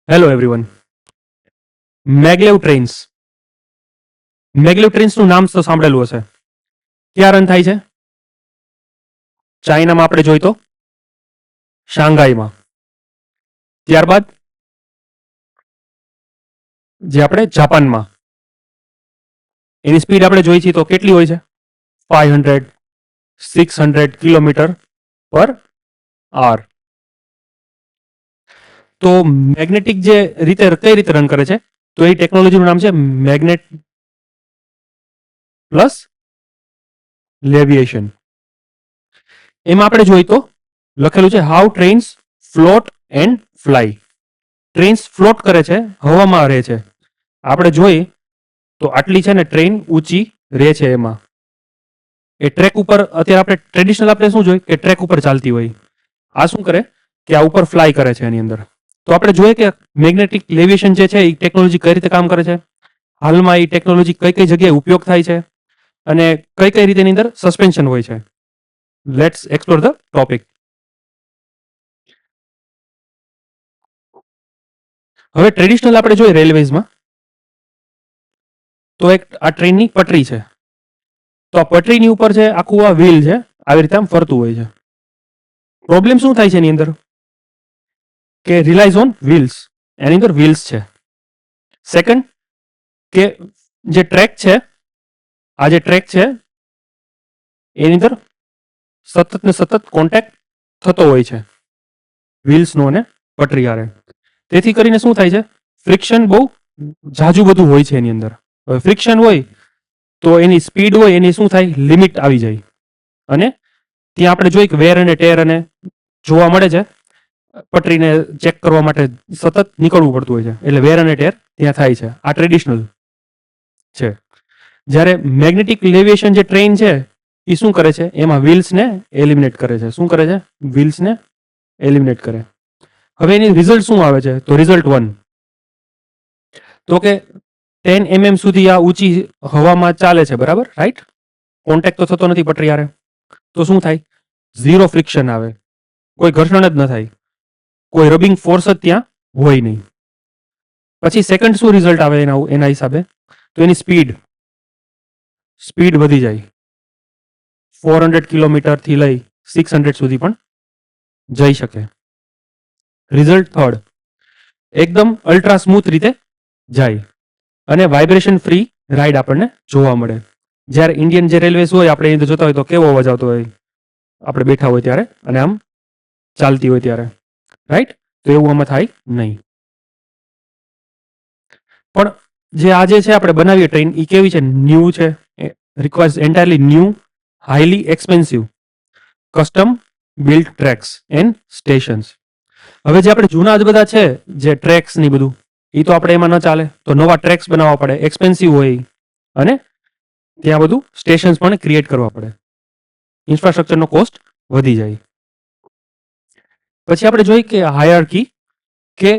Hello everyone. Maglev trains. Maglev ટ્રેન્સનું નામ તો સાંભળેલું હશે. ક્યાં રન થાય છે? ચાઇનામાં આપણે જોઈ તો શાંઘાઈમાં. ત્યારબાદ જે આપણે જાપાનમાં. એની સ્પીડ આપણે જોઈ છીએ તો કેટલી હોય છે? 500 600 કિલોમીટર પર આર. તો મેગ્નેટિક જે રીતે કઈ રીતે રન કરે છે, તો એ ટેકનોલોજીનું નામ છે મેગ્નેટ પ્લસ લેવિએશન. એમાં આપણે જોઈ તો લખેલું છે how trains float and fly. Trains float કરે છે, હવામાં રહે છે. આપણે જોઈએ તો આટલી છે ને ટ્રેન ઊંચી રહે છે. એમાં એ ટ્રેક ઉપર અત્યારે આપણે ટ્રેડિશનલ આપણે શું જોઈએ કે ટ્રેક ઉપર ચાલતી હોય. આ શું કરે કે આ ઉપર ફ્લાય કરે છે એની અંદર. તો આપણે જોઈએ કે મેગ્નેટિક લેવિએશન જે છે એ ટેકનોલોજી કઈ રીતે કામ કરે છે, હાલમાં એ ટેકનોલોજી કઈ કઈ જગ્યાએ ઉપયોગ થાય છે અને કઈ કઈ રીતે એની અંદર સસ્પેન્શન હોય છે. Let's explore the topic. હવે ટ્રેડિશનલ આપણે જોઈએ રેલવેઝમાં તો એક આ ટ્રેનની પટરી છે. તો આ પટરીની ઉપર છે આખું આ વ્હીલ છે, આવી રીતે આમ ફરતું હોય છે. પ્રોબ્લેમ શું થાય છે એની અંદર કે રિલાયઝ ઓન વ્હીલ્સ. એની અંદર વ્હીલ્સ છે. સેકન્ડ કે જે ટ્રેક છે, આ જે ટ્રેક છે એની અંદર સતત ને સતત કોન્ટેક્ટ થતો હોય છે વ્હીલ્સનો અને પટરી હારે. તેથી કરીને શું થાય છે, ફ્રિક્શન બહુ ઝાઝું બધું હોય છે એની અંદર. હવે ફ્રિક્શન હોય તો એની સ્પીડ હોય એની શું થાય, લિમિટ આવી જાય. અને ત્યાં આપણે જોઈ કે વેર અને ટેર અને જોવા મળે છે. પટરીને ચેક કરવા માટે સતત નીકળવું પડતું હોય છે, એટલે વેર અને ટેર ત્યાં થાય છે. આ ટ્રેડિશનલ છે. જ્યારે મેગ્નેટિક લેવિએશન જે ટ્રેન છે એ શું કરે છે, એમાં વ્હીલ્સને એલિમિનેટ કરે છે. શું કરે છે? વ્હીલ્સને એલિમિનેટ કરે. હવે એની રિઝલ્ટ શું આવે છે, તો રિઝલ્ટ 1 તો કે 10 mm સુધી આ ઊંચી હવામાં ચાલે છે, બરાબર, રાઈટ? કોન્ટેક્ટ તો થતો નથી પટરી હારે. તો શું થાય? ઝીરો ફ્રિક્શન આવે, કોઈ ઘર્ષણ જ ન થાય, કોઈ રબિંગ ફોર્સ જ ત્યાં હોય નહીં. પછી સેકન્ડ શું રિઝલ્ટ આવે એના હિસાબે, તો એની સ્પીડ વધી જાય. 400 કિલોમીટરથી લઈ 600 સુધી પણ જઈ શકે. રિઝલ્ટ થર્ડ, એકદમ અલ્ટ્રા સ્મૂથ રીતે જાય અને વાઇબ્રેશન ફ્રી રાઈડ આપણને જોવા મળે. જ્યારે ઇન્ડિયન જે રેલવેઝ હોય આપણે એ જોતા હોય તો કેવો અવાજ આવતો હોય આપણે બેઠા હોય ત્યારે અને આમ ચાલતી હોય ત્યારે, રાઈટ? તો એવું આમાં થાય નહીં. પણ જે આજે છે આપણે બનાવીએ ટ્રેન એ કેવી છે, ન્યૂ છે. Requires entirely new, highly expensive, custom built tracks and stations. હવે જે આપણે જૂના જ બધા છે જે ટ્રેક્સ ની બધું, એ તો આપણે એમાં ન ચાલે. તો નવા ટ્રેક્સ બનાવવા પડે, એક્સપેન્સિવ હોય અને ત્યાં બધું સ્ટેશન્સ પણ ક્રિએટ કરવા પડે. ઇન્ફ્રાસ્ટ્રક્ચરનો કોસ્ટ વધી જાય. પછી આપણે જોઈએ કે હાયરાર્કી કે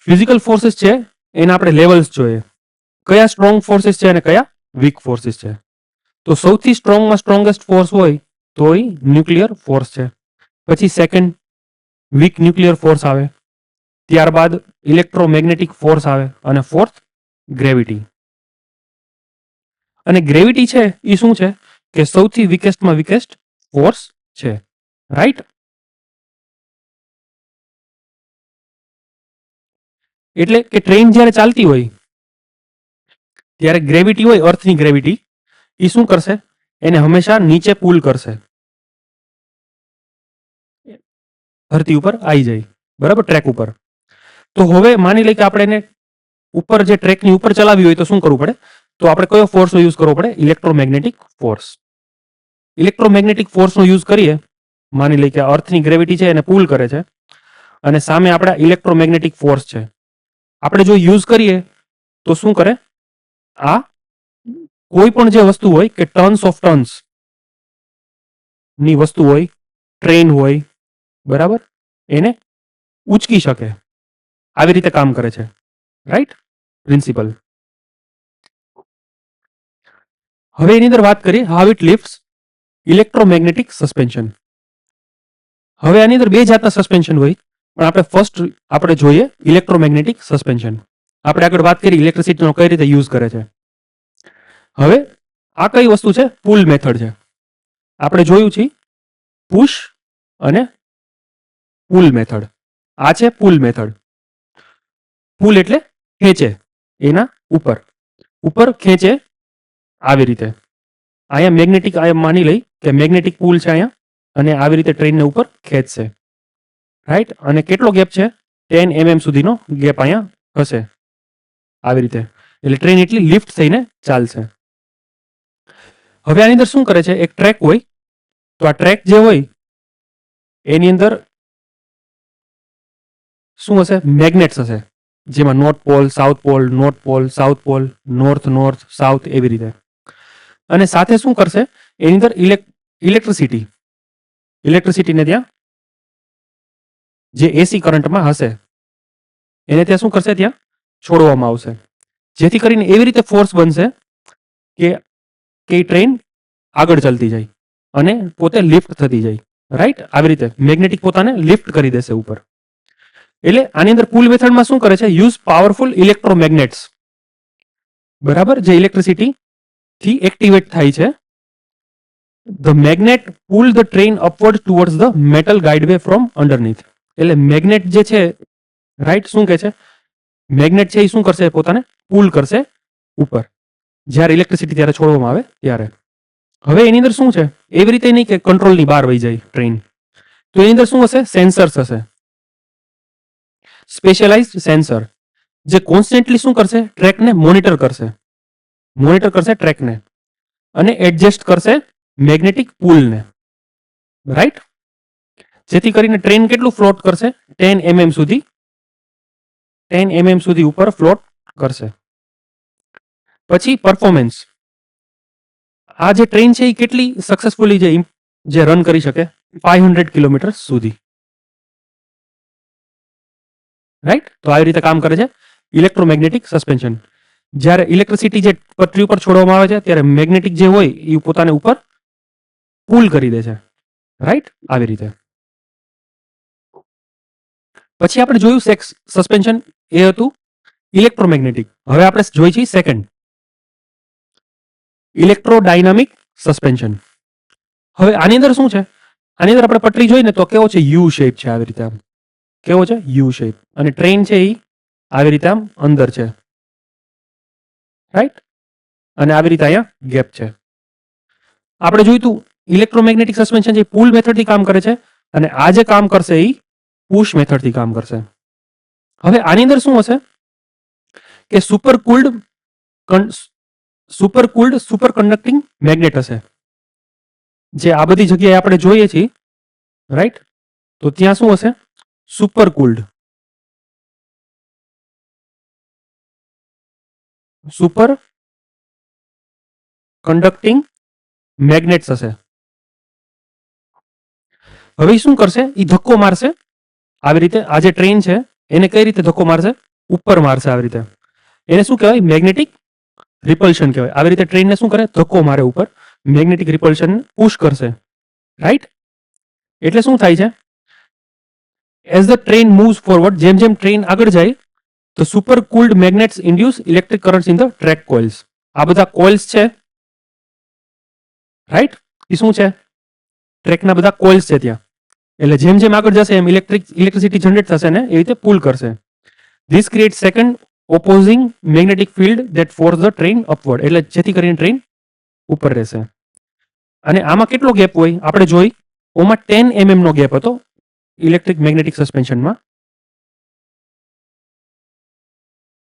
ફિઝિકલ ફોર્સિસ છે એના આપણે લેવલ્સ જોઈએ. કયા સ્ટ્રોંગ ફોર્સિસ છે અને કયા વીક ફોર્સિસ છે. તો સૌથી સ્ટ્રોંગમાં સ્ટ્રોંગેસ્ટ ફોર્સ હોય તો એ ન્યુક્લિયર ફોર્સ છે. પછી સેકન્ડ વીક ન્યુક્લિયર ફોર્સ આવે. ત્યારબાદ ઇલેક્ટ્રોમેગ્નેટિક ફોર્સ આવે અને ફોર્થ ગ્રેવિટી. અને ગ્રેવિટી છે એ શું છે કે સૌથી વીકેસ્ટમાં વીકેસ્ટ ફોર્સ છે, રાઈટ? એટલે કે ટ્રેન જ્યારે ચાલતી હોય ત્યારે ગ્રેવિટી હોય, અર્થની ગ્રેવિટી, એ શું કરશે, એને હંમેશા નીચે પુલ કરશે, ધરતી ઉપર આવી જાય, બરાબર, ટ્રેક ઉપર. તો હવે માની લઈએ કે આપણે એને ઉપર જે ટ્રેકની ઉપર ચલાવી હોય તો શું કરવું પડે, તો આપણે કયો ફોર્સનો યુઝ કરવો પડે? Electromagnetic force. ઇલેક્ટ્રોમેગ્નેટિક ફોર્સનો યુઝ કરીએ, માની લઈએ કે અર્થની ગ્રેવિટી છે એને પુલ કરે છે અને સામે આપણા ઇલેક્ટ્રોમેગ્નેટિક ફોર્સ છે. આપણે જો યુઝ કરીએ તો શું કરે, આ કોઈ પણ જે વસ્તુ હોય કે ટન્સ ઓફ ટન્સ ની વસ્તુ હોય, ટ્રેન હોય, બરાબર, એને ઉચકી શકે. આવી રીતે કામ કરે છે, રાઈટ? પ્રિન્સિપલ. હવે એની અંદર વાત કરીએ હાઉ ઇટ લિફ્ટ્સ ઇલેક્ટ્રોમેગ્નેટિક સસ્પેન્શન. હવે આની અંદર બે જાતના સસ્પેન્શન હોય. પણ આપણે ફર્સ્ટ આપણે જોઈએ ઇલેક્ટ્રોમેગ્નેટિક સસ્પેન્શન. આપણે આગળ વાત કરી ઇલેક્ટ્રિસિટીનો કઈ રીતે યુઝ કરે છે. હવે આ કઈ વસ્તુ છે? પુલ મેથડ છે. આપણે જોયું છે પુશ અને પુલ મેથડ. આ છે પુલ મેથડ. પુલ એટલે ખેંચે, એના ઉપર ઉપર ખેંચે આવી રીતે. અહીંયા મેગ્નેટિક, અહીંયા માની લઈ કે મેગ્નેટિક પુલ છે અહીંયા, અને આવી રીતે ટ્રેનને ઉપર ખેંચશે, રાઈટ. અને કેટલો ગેપ છે? 10 mm સુધીનો ગેપ અહીંયા હશે આવી રીતે. એટલે ટ્રેન એટલી લિફ્ટ થઈને ચાલશે. હવે આની અંદર શું કરે છે? એક ટ્રેક હોય, તો આ ટ્રેક જે હોય એની અંદર શું હશે? મેગ્નેટ્સ હશે, જેમાં north pole, south pole, north pole, south pole, north north, south, એવી રીતે. અને સાથે શું કરશે? એની અંદર ઇલેક્ટ્રિસિટીને ત્યાં જે એસી કરંટમાં હશે એને ત્યાં શું કરશે? ત્યાં છોડવામાં આવશે, જેથી કરીને એવી રીતે ફોર્સ બનશે કે ટ્રેન આગળ ચાલતી જાય અને પોતે લિફ્ટ થતી જાય, રાઈટ. આવી રીતે મેગ્નેટિક પોતાને લિફ્ટ કરી દેશે ઉપર. એટલે આની અંદર પુલ મેથડમાં શું કરે છે? યુઝ પાવરફુલ ઇલેક્ટ્રોમેગ્નેટ્સ, બરાબર, જે ઇલેક્ટ્રિસિટી થી એક્ટિવેટ થાય છે. The magnet pull the train upward towards the metal guideway from underneath. એટલે મેગ્નેટ જે છે, રાઈટ, શું કહે છે? મેગ્નેટ છે એ શું કરશે? પોતાને પુલ કરશે ઉપર, જ્યારે ઇલેક્ટ્રિસિટી ત્યારે છોડવામાં આવે ત્યારે. હવે એની અંદર શું છે? એવી રીતે નહીં કે કંટ્રોલની બહાર વહી જાય ટ્રેન. તો એની અંદર શું હશે? સેન્સર્સ હશે, સ્પેશિયલાઇઝડ સેન્સર, જે કોન્સ્ટન્ટલી શું કરશે? ટ્રેકને મોનિટર કરશે ટ્રેકને, અને એડજસ્ટ કરશે મેગ્નેટિક પુલને, રાઈટ. જેથી કરીને ટ્રેન કેટલું ફ્લોટ કરશે? 10 mm સુધી ઉપર ફ્લોટ કરશે. પછી પરફોર્મન્સ. આ જે ટ્રેન છે એ કેટલી સક્સેસફુલી જે રન કરી શકે? 500 કિલોમીટર સુધી, રાઈટ. તો આવી રીતે કામ કરે છે ઇલેક્ટ્રોમેગ્નેટિક સસ્પેન્શન. જ્યારે ઇલેક્ટ્રિસિટી જે પટરી ઉપર છોડવામાં આવે છે ત્યારે મેગ્નેટિક જે હોય એ પોતાને ઉપર પુલ કરી દે છે, રાઈટ. આવી રીતે. પછી આપણે જોયું સસ્પેન્શન, એ હતું ઇલેક્ટ્રોમેગ્નેટિક. હવે આપણે જોઈ છીએ સેકન્ડ, ઇલેક્ટ્રોડાયનામિક સસ્પેન્શન. હવે આની અંદર શું છે? આની અંદર આપણે પટરી જોઈને તો કેવો છે? યુ શેપ છે, આવી રીતે. આમ કેવો છે? You shape. અને ટ્રેન છે એ આવી રીતે આમ અંદર છે, રાઈટ. અને આવી રીતે અહીંયા ગેપ છે. આપણે જોયું તું ઇલેક્ટ્રોમેગ્નેટિક સસ્પેન્શન જે પુલ મેથડથી કામ કરે છે, અને આ જે કામ કરશે એ પુશ મેથડથી કામ કરશે. હવે આની અંદર શું હશે? કે સુપર કન્ડક્ટિંગ મેગ્નેટ હશે, જે આ બધી જગ્યાએ આપણે જોઈએ છીએ, રાઈટ. તો ત્યાં શું હશે? સુપર કન્ડક્ટિંગ મેગ્નેટ્સ હશે. હવે શું કરશે? એ ધક્કો મારશે આવી રીતે. આ જે ટ્રેન છે એને કઈ રીતે ધક્કો મારશે? ઉપર મારશે આવી રીતે. એને શું કહેવાય? મેગ્નેટિક રિપલ્શન કહેવાય. આવી રીતે ટ્રેનને શું કરે? ધક્કો મારે ઉપર, મેગ્નેટિક રિપલ્શન પુશ કરશે, રાઈટ. એટલે શું થાય છે? As the train moves forward, જેમ જેમ ટ્રેન આગળ જાય તો super cooled magnets induce electric currents in the track coils. આ બધા કોઇલ્સ છે, રાઈટ. એ શું છે? ટ્રેકના બધા કોઇલ્સ છે ત્યાં. એટલે જેમ જેમ આગળ જશે એમ ઇલેક્ટ્રિસિટી જનરેટ થશે ને એ રીતે પુલ કરશે. This create second opposing magnetic field that force the train upward. એટલે જેથી કરીને ટ્રેન ઉપર રહેશે. અને આમાં કેટલો ગેપ હોય? આપણે જોઈ, ઓમાં 10 mm નો ગેપ હતો ઇલેક્ટ્રિક મેગ્નેટિક સસ્પેન્શનમાં.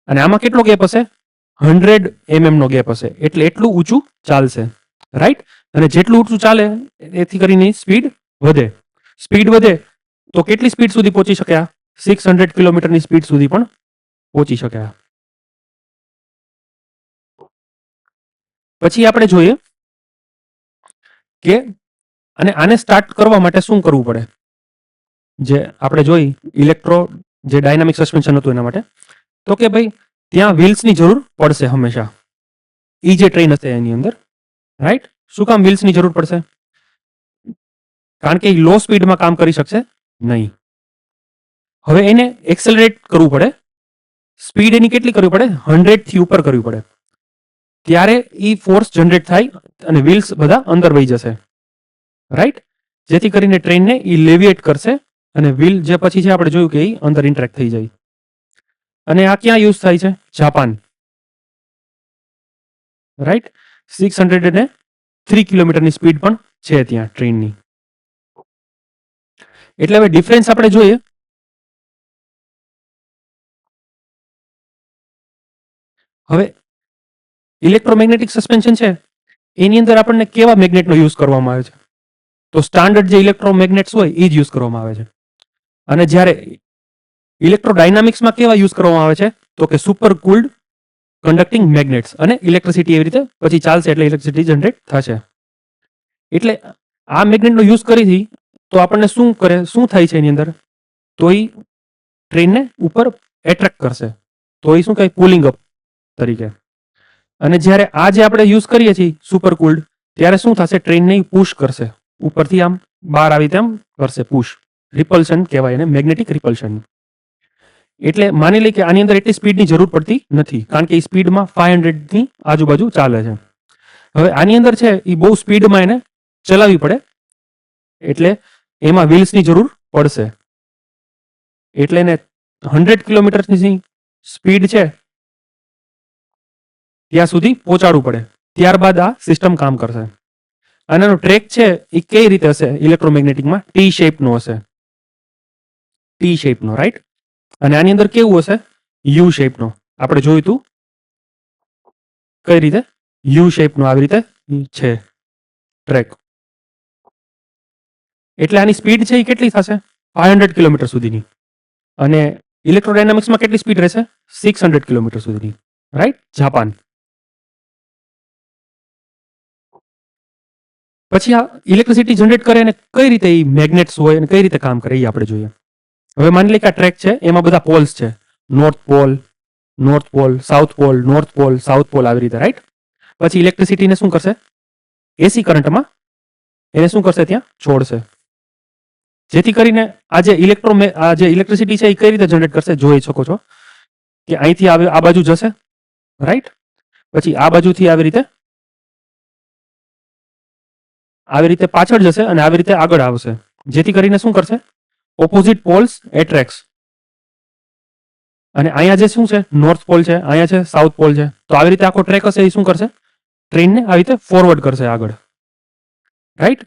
અને આમાં કેટલો ગેપ હશે? 100 mm નો ગેપ હશે. એટલે એટલું ઊંચું ચાલશે, રાઈટ. અને જેટલું ઊંચું ચાલે એથી કરીને સ્પીડ વધે તો કેટલી સ્પીડ સુધી પહોંચી શકે? 600 કિલોમીટરની સ્પીડ સુધી પણ પહોંચી શકે. પછી આપણે જોઈએ કે અને આને સ્ટાર્ટ કરવા માટે શું કરવું પડે? જે આપણે જોઈ જે ડાયનામિક સસ્પેન્શન હતું એના માટે, તો કે ભાઈ ત્યાં વ્હીલ્સની જરૂર પડશે હંમેશા. ઈ જે ટ્રેન હશે એની અંદર, રાઈટ. શું કામ વ્હીલ્સની જરૂર પડશે? કારણ કે લો સ્પીડમાં કામ કરી શકશે નહીં. હવે એને એક્સેલરેટ કરવું પડે, સ્પીડ એની કેટલી કરવી પડે, 100 થી ઉપર કરવી પડે, ત્યારે એ ફોર્સ જનરેટ થાય અને વ્હીલ્સ બધા અંદર વહી જશે, રાઈટ? જેથી કરીને ટ્રેનને એ લેવિએટ કરશે અને વ્હીલ જે પછી છે આપણે જોયું કે એ અંદર ઇન્ટરેક્ટ થઈ જાય. અને આ ક્યાં યુઝ થાય છે? Japan, right? 603 કિલોમીટરની સ્પીડ પણ છે ત્યાં ટ્રેનની. એટલે હવે ડિફરન્સ આપણે જોઈએ. હવે ઇલેક્ટ્રોમેગ્નેટિક સસ્પેન્શન છે એની અંદર આપણને કેવા મેગ્નેટનો યુઝ કરવામાં આવે છે? તો સ્ટાન્ડર્ડ જે ઇલેક્ટ્રોમેગ્નેટ્સ હોય એ જ યુઝ કરવામાં આવે છે. અને જ્યારે ઇલેક્ટ્રોડાયનામિક્સમાં કેવા યુઝ કરવામાં આવે છે? તો કે સુપર કુલ્ડ કન્ડક્ટિંગ મેગ્નેટ્સ, અને ઇલેક્ટ્રિસિટી એવી રીતે પછી ચાલશે એટલે ઇલેક્ટ્રિસિટી જનરેટ થશે. એટલે આ મેગ્નેટનો યુઝ કરીથી તો આપણને શું કરે, શું થાય છે એની અંદર? તો એ ટ્રેનને ઉપર એટ્રેક્ટ કરશે, તો એ શું કહે, પુલિંગ અપ તરીકે. અને જ્યારે આ જે આપણે યુઝ કરીએ છીએ સુપર કુલ્ડ, ત્યારે શું થશે? ટ્રેનને પુશ કરશે, ઉપરથી આમ બહાર આવી તેમ કરશે, પુશ. રિપલ્શન કહેવાય એને, મેગ્નેટિક રિપલ્શન. એટલે માની લઈએ કે આની અંદર એટલી સ્પીડની જરૂર પડતી નથી, કારણ કે એ સ્પીડમાં 500 ની આજુબાજુ ચાલે છે. હવે આની અંદર છે એ બહુ સ્પીડમાં એને ચલાવવી પડે, એટલે એમાં વ્હીલ્સની જરૂર પડશે. એટલે એને 100 કિલોમીટરની સ્પીડ છે ત્યાં સુધી પહોંચાડવું પડે, ત્યારબાદ આ સિસ્ટમ કામ કરશે. અને એનો ટ્રેક છે એ કઈ રીતે હશે? ઇલેક્ટ્રોમેગ્નેટિકમાં ટી શેપનો હશે, ટી શેપનો, રાઈટ? અને આની અંદર કેવું હશે? યુ શેપનો. આપણે જોયું હતું કઈ રીતે યુ શેપનો આવી રીતે છે ટ્રેક. એટલે આની સ્પીડ છે એ કેટલી થશે? 500 કિલોમીટર સુધીની. અને ઇલેક્ટ્રોડાયનામિક્સમાં કેટલી સ્પીડ રહેશે? 600 કિલોમીટર સુધીની, રાઈટ? જાપાન. પછી આ ઇલેક્ટ્રિસિટી જનરેટ કરે અને કઈ રીતે એ મેગ્નેટ્સ હોય અને કઈ રીતે કામ કરે એ આપણે જોઈએ. હવે માની લઈએ કે આ ટ્રેક છે, એમાં બધા પોલ્સ છે, north pole, north pole, south pole, north pole, south pole, આવી રીતે, રાઈટ? પછી ઇલેક્ટ્રિસિટીને શું કરશે? એસી કરંટમાં એને શું કરશે? ત્યાં છોડશે. જેથી કરીને આ જે ઇલેક્ટ્રિસિટી છે એ કઈ રીતે જનરેટ કરશે? જોઈ શકો છો કે અહીંથી આ બાજુ જશે, રાઈટ? પછી આ બાજુથી આવી રીતે પાછળ જશે અને આવી રીતે આગળ આવશે. જેથી કરીને શું કરશે? Opposite poles attracts. અને અહીંયા જે શું છે? નોર્થ પોલ છે, અહીંયા છે સાઉથ પોલ છે. તો આવી રીતે આખો ટ્રેક હશે એ શું કરશે? ટ્રેનને આવી રીતે ફોરવર્ડ કરશે આગળ, રાઈટ?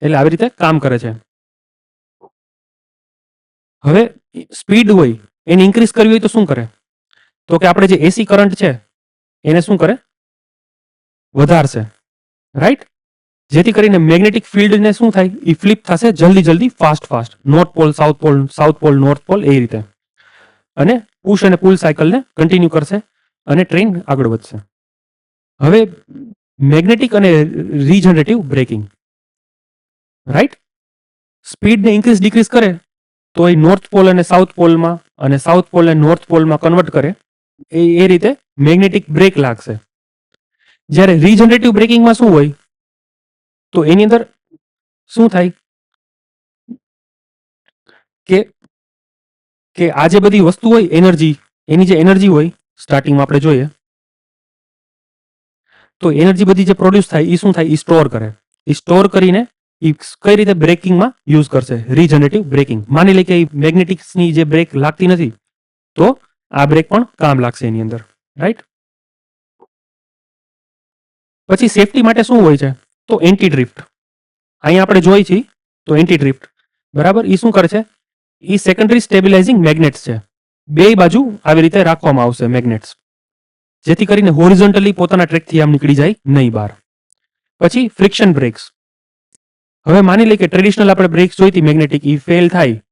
એટલે આવી રીતે કામ કરે છે. હવે સ્પીડ હોય એને ઇન્ક્રીઝ કરવી હોય તો શું કરે? તો કે આપણે જે એસી કરંટ છે એને શું કરે? વધારશે, રાઈટ? જેથી કરીને મેગ્નેટિક ફિલ્ડને શું થાય? એ ફ્લિપ થશે જલ્દી fast, north pole south pole, south pole north pole, એ રીતે. અને પુશ અને પુલ સાયકલને કન્ટિન્યુ કરશે અને ટ્રેન આગળ વધશે. હવે મેગ્નેટિક અને રીજનરેટિવ બ્રેકિંગ, રાઈટ? સ્પીડને ઇન્ક્રીઝ ડિક્રીઝ કરે તો એ નોર્થ પોલ અને સાઉથ પોલમાં અને સાઉથ પોલને નોર્થ પોલમાં કન્વર્ટ કરે, એ રીતે મેગ્નેટિક બ્રેક લાગશે. જ્યારે રીજનરેટિવ બ્રેકિંગમાં શું હોય? તો એની અંદર શું થાય કે આ જે બધી વસ્તુ હોય, એનર્જી, એની જે એનર્જી હોય સ્ટાર્ટિંગમાં આપણે જોઈએ તો એનર્જી બધી જે પ્રોડ્યુસ થાય એ શું થાય? એ સ્ટોર કરે. એ સ્ટોર કરીને એ કઈ રીતે બ્રેકિંગમાં યુઝ કરશે? Regenerative braking. માની લે કે મેગ્નેટિક્સની જે બ્રેક લાગતી નથી તો આ બ્રેક પણ કામ લાગશે એની અંદર, રાઈટ? પછી સેફટી માટે શું હોય છે? તો એન્ટી ડ્રિફ્ટ. અહીંયા આપણે જોઈ છીએ તો એન્ટી ડ્રિફ્ટ, બરાબર? એ શું કરે છે? એ સેકન્ડરી સ્ટેબિલાઇઝિંગ મેગ્નેટ્સ છે. બે બાજુ આવી રીતે રાખવામાં આવશે મેગ્નેટ્સ, જેથી કરીને હોરિઝોન્ટલી પોતાના ટ્રેકથી આમ નીકળી જાય નહીં બહાર. પછી ફ્રિક્શન બ્રેક્સ. હવે માની લઈએ કે ટ્રેડિશનલ આપણે બ્રેક્સ જોઈતી મેગ્નેટિક, એ ફેલ થાય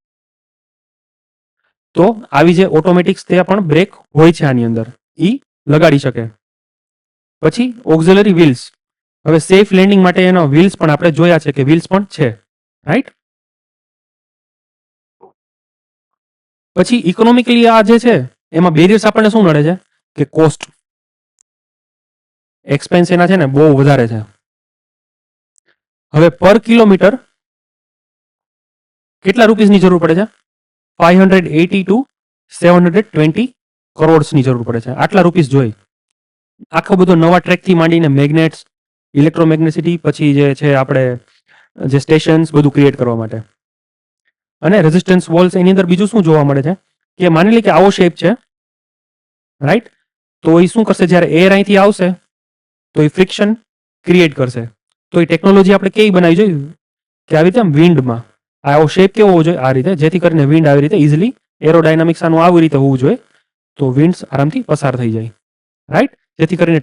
તો આવી જે ઓટોમેટિક્સ તે પણ બ્રેક હોય છે આની અંદર, એ લગાડી શકે. પછી ઓક્ઝિલરી વ્હીલ્સ. હવે સેફ લેન્ડિંગ માટે એનો વ્હીલ્સ પણ આપણે જોયા છે કે વ્હીલ્સ પણ છે, રાઈટ? પછી ઇકોનોમિકલી આ જે છે એમાં બેરિયર્સ આપણને શું નડે છે? કે કોસ્ટ, એક્સપેન્સ એના છે ને બહુ વધારે છે. હવે પર કિલોમીટર કેટલા રૂપીસની જરૂર પડે છે? 580 ટુ 720 કરોડ્સની જરૂર પડે છે. આટલા રૂપીસ જોઈ આખો બધો નવા ટ્રેકથી માંડીને મેગ્નેટ્સ, ઇલેક્ટ્રોમેગ્નેસિટી, પછી જે છે આપણે જે સ્ટેશન્સ બધું ક્રિએટ કરવા માટે. અને રેઝિસ્ટન્સ વોલ્સ એની અંદર બીજું શું જોવા મળે છે કે માની લે કે આવો શેપ છે, રાઈટ? તો એ શું કરશે, જ્યારે એર અહીંથી આવશે તો એ ફ્રિક્શન ક્રિએટ કરશે. તો એ ટેકનોલોજી આપણે કેવી બનાવી જોઈએ કે આવી રીતે આમ વિન્ડમાં આવો શેપ કેવો હોવો જોઈએ, આ રીતે, જેથી કરીને વિન્ડ આવી રીતે ઇઝીલી એરોડાયનામિક્સ આનું આવી રીતે હોવું જોઈએ, તો વિન્ડ્સ આરામથી પસાર થઈ જાય, રાઈટ? જેથી કરીને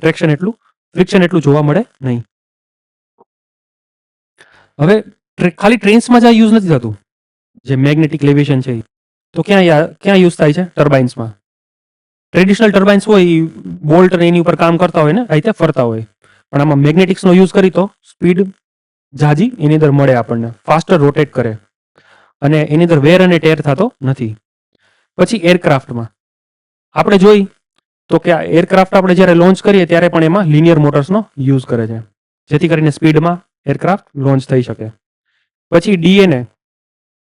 ફ્રિક્શન એટલું જોવા મળે નહીં. હવે ખાલી ટ્રેન્સમાં જ આ યુઝ નથી થતું, જે મેગ્નેટિક લેવિએશન છે તો ક્યાં યુઝ થાય છે? ટર્બાઇન્સમાં. ટ્રેડિશનલ ટર્બાઇન્સ હોય એ બોલ્ટ એની ઉપર કામ કરતા હોય ને આ રીતે ફરતા હોય, પણ આમાં મેગ્નેટિક્સનો યુઝ કરી તો સ્પીડ જાજી એની અંદર મળે આપણને, ફાસ્ટર રોટેટ કરે અને એની અંદર વેર અને ટેર થતો નથી. પછી એરક્રાફ્ટમાં આપણે જોઈ તો કે આ એરક્રાફ્ટ આપણે જ્યારે લોન્ચ કરીએ ત્યારે પણ એમાં લિનિયર મોટર્સનો યુઝ કરે છે, જેથી કરીને સ્પીડમાં એરક્રાફ્ટ લોન્ચ થઈ શકે. પછી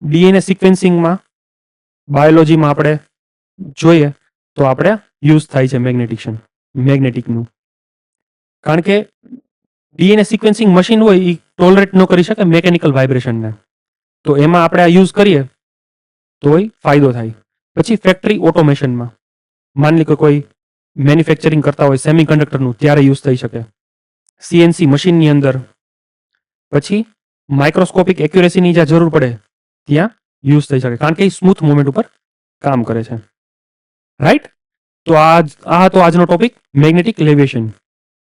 ડીએનએ સિક્વેન્સિંગમાં, બાયોલોજીમાં આપણે જોઈએ તો આપણે યુઝ થાય છે મેગ્નેટિકનું, કારણ કે ડીએનએ સિક્વેન્સિંગ મશીન હોય એ ટોલરેટ ન કરી શકે મેકેનિકલ વાઇબ્રેશનને, તો એમાં આપણે આ યુઝ કરીએ તો ફાયદો થાય. પછી ફેક્ટરી ઓટોમેશનમાં માની લો કે કોઈ મેન્યુફેક્ચરિંગ કરતા હોય સેમિકન્ડક્ટરનું, ત્યારે યુઝ થઈ શકે. સીએનસી મશીનની અંદર, પછી માઇક્રોસ્કોપિક એક્યુરેસીની જ્યાં જરૂર પડે ત્યાં યુઝ થઈ શકે, કારણ કે એ સ્મૂથ મુવમેન્ટ ઉપર કામ કરે છે, રાઈટ? તો આ હતો આજનો topic, magnetic levitation.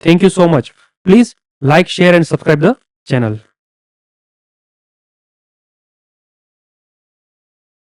Thank you so much. Please like, share and subscribe the channel.